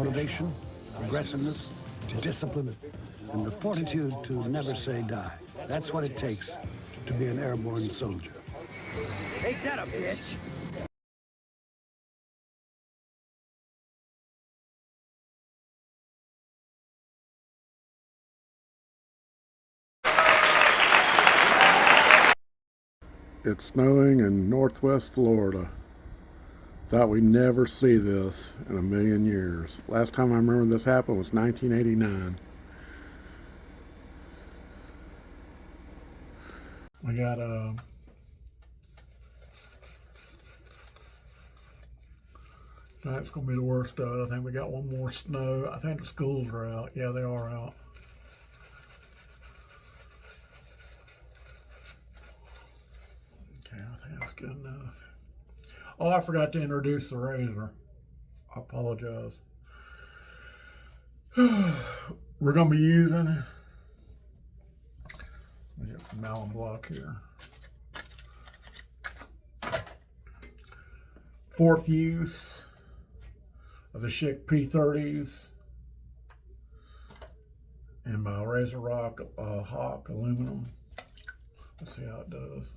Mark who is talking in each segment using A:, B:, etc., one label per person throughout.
A: motivation, aggressiveness, discipline, and the fortitude to never say die. That's what it takes to be an airborne soldier.
B: Ain't that a bitch?
C: It's snowing in northwest Florida. Thought we'd never see this in a million years. Last time I remember this happened was 1989. We got tonight's gonna be the worst of it. I think we got one more snow. I think the schools are out. Yeah, they are out. Okay, I think that's good enough. Oh, I forgot to introduce the razor. I apologize. We're going to be using, let me get some Malin block here. 4th use of the Schick P30s and my Razoroc Hawk aluminum. Let's see how it does.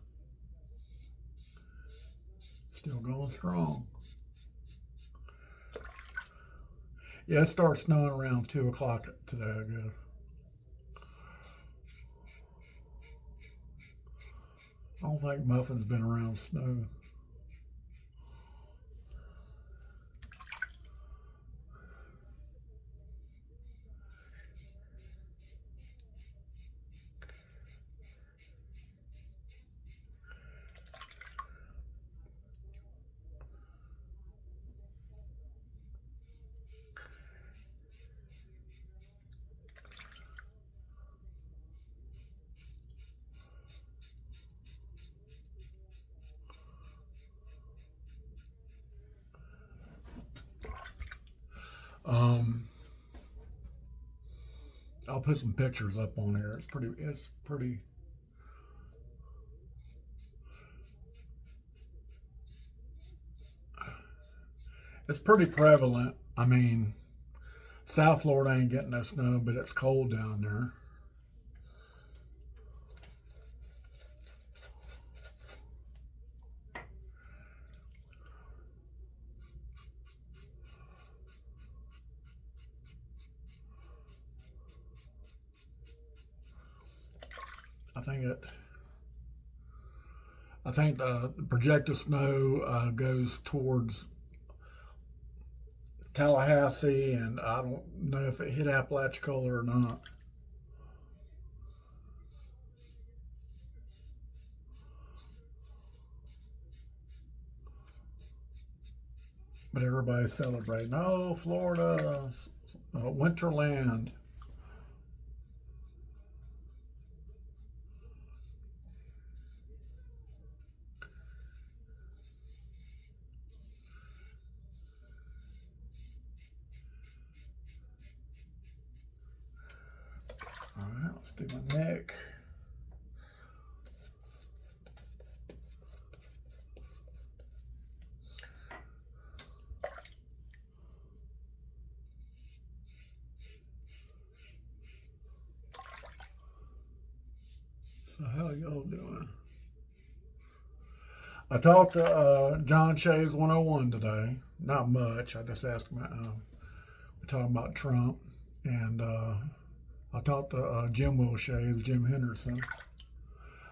C: Still going strong. Yeah, it starts snowing around 2 o'clock today, I guess. I don't think Muffin's been around snow. I'll put some pictures up on here. It's pretty prevalent. I mean, South Florida ain't getting no snow, but it's cold down there. I think the projected snow goes towards Tallahassee, and I don't know if it hit Apalachicola or not. But everybody's celebrating. Oh, Florida, Winterland. All right, let's do my neck. So how y'all doing? I talked to John Shays 101 today. Not much. I just asked him. We're talking about Trump, and I talked to Jim Wilshays, Jim Henderson.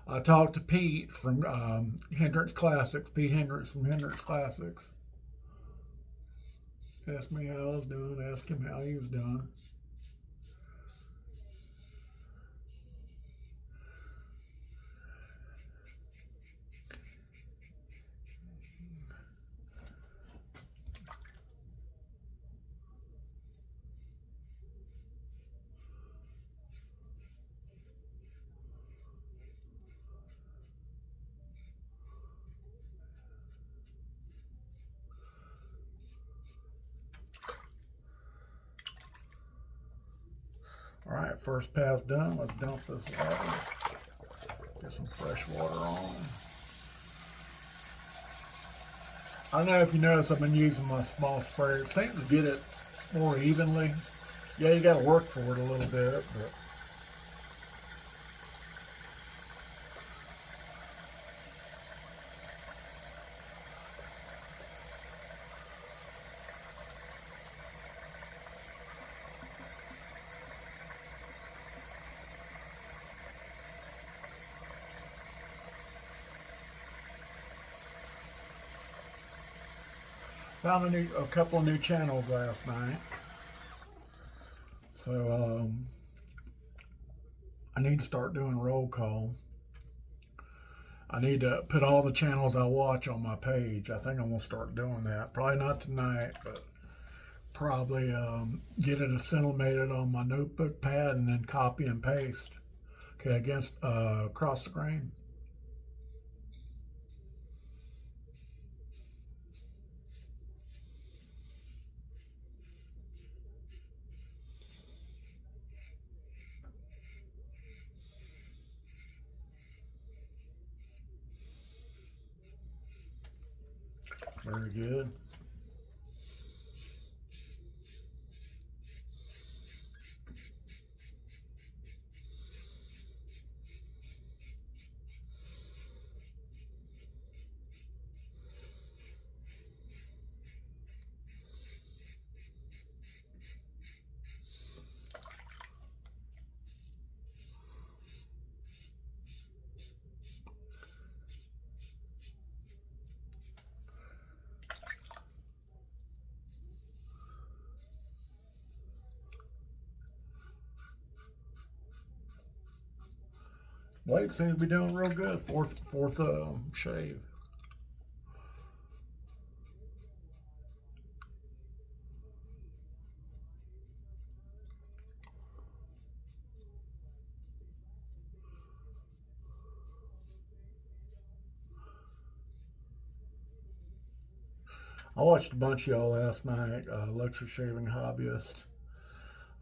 C: I talked to Pete from Hendrix Classics. Pete Hendrix from Hendrix Classics. Asked me how I was doing. Asked him how he was doing. All right, first pass done. Let's dump this water. Get some fresh water on. I don't know if you notice I've been using my small sprayer. It seems to get it more evenly. Yeah, you got to work for it a little bit, but found a couple of new channels last night. So I need to start doing roll call. I need to put all the channels I watch on my page. I think I'm gonna start doing that. Probably not tonight, but probably get it assimilated on my notebook pad and then copy and paste. Okay, against across the grain. Very good. Blade seems to be doing real good. Fourth shave. I watched a bunch of y'all last night. Lecture Shaving Hobbyist.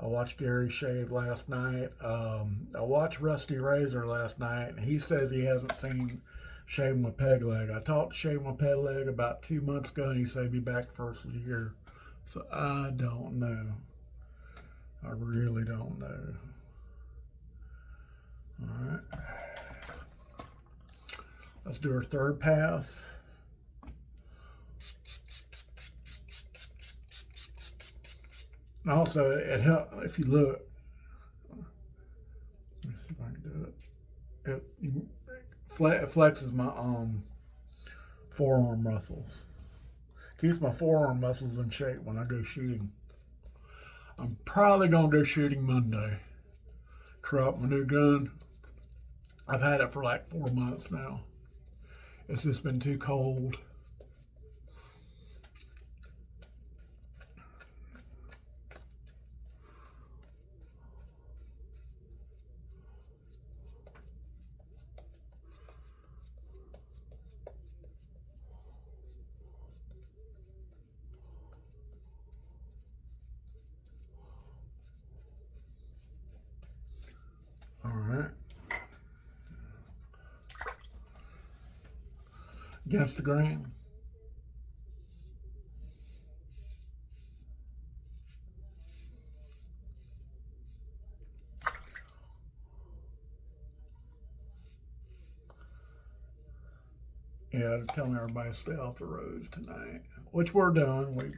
C: I watched Gary shave last night. I watched Rusty Razor last night, and he says he hasn't seen shaving my peg leg. I taught to shave my peg leg about 2 months ago, and he said he'd be back first of the year. So I don't know. I really don't know. All right. Let's do our third pass. And also, it helps if you look. Let me see if I can do it. It flexes my forearm muscles. Keeps my forearm muscles in shape when I go shooting. I'm probably gonna go shooting Monday. Try out my new gun. I've had it for like 4 months now. It's just been too cold. All right. Against the grain. Yeah, telling everybody to stay off the roads tonight, which we're doing.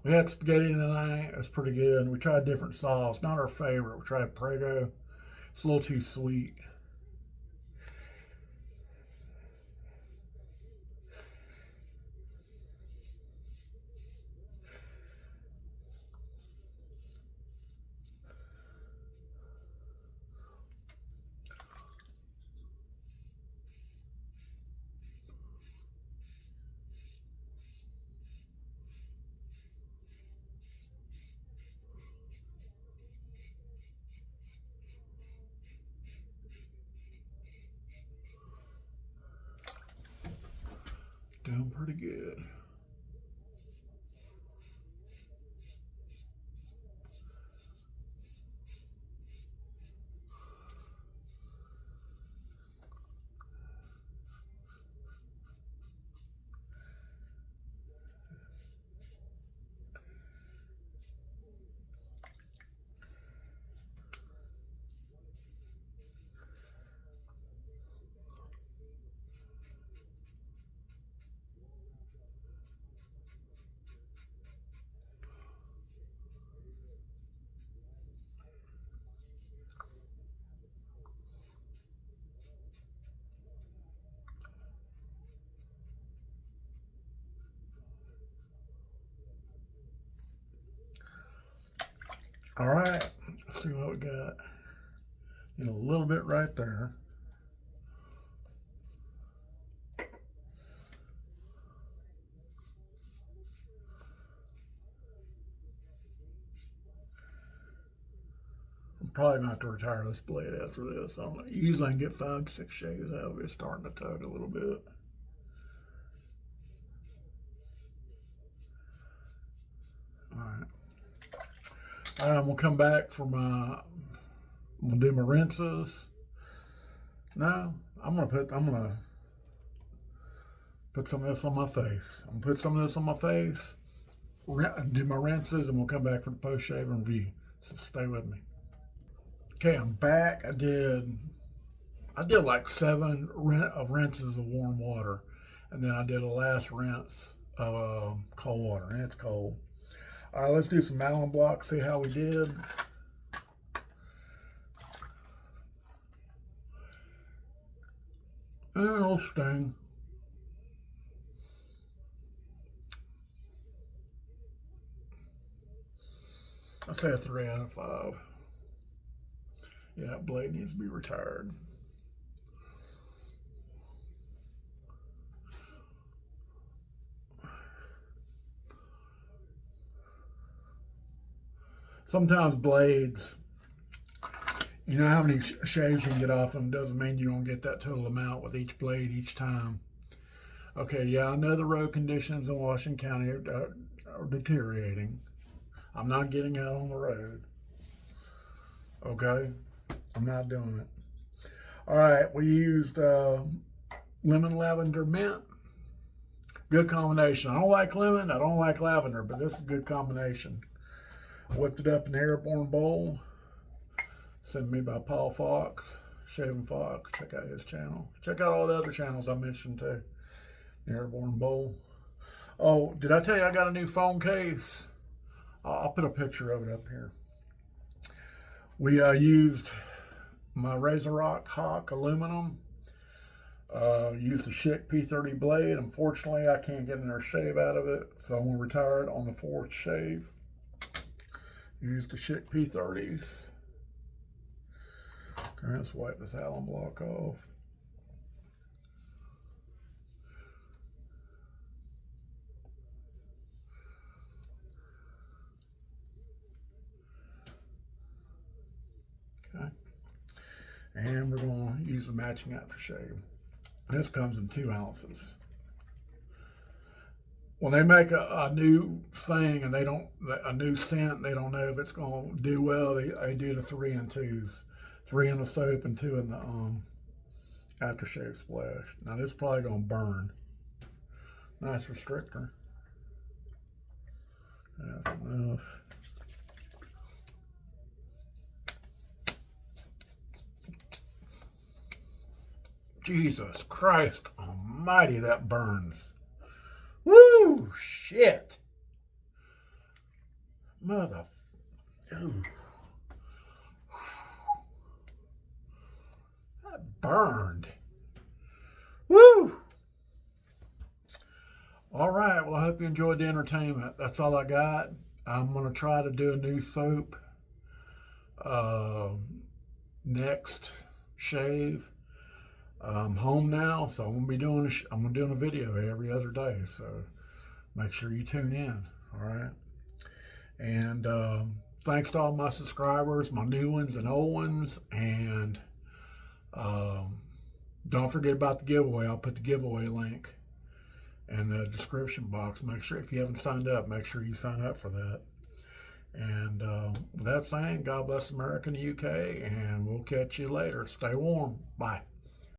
C: We had spaghetti tonight. It was pretty good. We tried different sauce. Not our favorite. We tried Prego. It's a little too sweet. Doing pretty good. All right, let's see what we got. A little bit right there. I'm probably going to have to retire this blade after this. I don't know. Usually I can get 5 to 6 shaves out of it. It's starting to tug a little bit. All right. All right, I'm going to come back for I'm going to do my rinses. No, I'm going to put some of this on my face. I'm going to put some of this on my face, do my rinses, and we'll come back for the post-shave review. So stay with me. Okay, I'm back. I did like 7 rinses of warm water, and then I did a last rinse of cold water, and it's cold. All right, let's do some alum blocks, see how we did. And it'll sting. I'd say a 3 out of 5. Yeah, that blade needs to be retired. Sometimes blades, you know how many shaves you can get off them doesn't mean you're going to get that total amount with each blade each time. Okay, yeah, I know the road conditions in Washington County are deteriorating. I'm not getting out on the road. Okay, I'm not doing it. All right, we used lemon lavender mint. Good combination. I don't like lemon, I don't like lavender, but this is a good combination. I whipped it up in an airborne bowl. Sent me by Paul Fox, Shaving Fox. Check out his channel. Check out all the other channels I mentioned too. Airborne bowl. Oh, did I tell you I got a new phone case? I'll put a picture of it up here. We used my Razoroc Hawk aluminum. Used the Schick P30 blade. Unfortunately, I can't get another shave out of it, so I'm going to retire it on the 4th shave. Use the Schick P30s. Okay, let's wipe this alum block off. Okay. And we're going to use the matching aftershave. This comes in 2 ounces. When they make a new thing and a new scent, they don't know if it's going to do well. They do the 3 and 2s, 3 in the soap and 2 in the aftershave splash. Now this is probably going to burn. Nice restrictor. That's enough. Jesus Christ Almighty, that burns. Woo! Shit! Mother... Ooh. That burned. Woo! All right, well, I hope you enjoyed the entertainment. That's all I got. I'm going to try to do a new soap next shave. I'm home now, so I'm gonna be doing a video every other day. So make sure you tune in. All right. And thanks to all my subscribers, my new ones and old ones. And don't forget about the giveaway. I'll put the giveaway link in the description box. Make sure if you haven't signed up, make sure you sign up for that. And with that saying, God bless America and the UK, and we'll catch you later. Stay warm. Bye.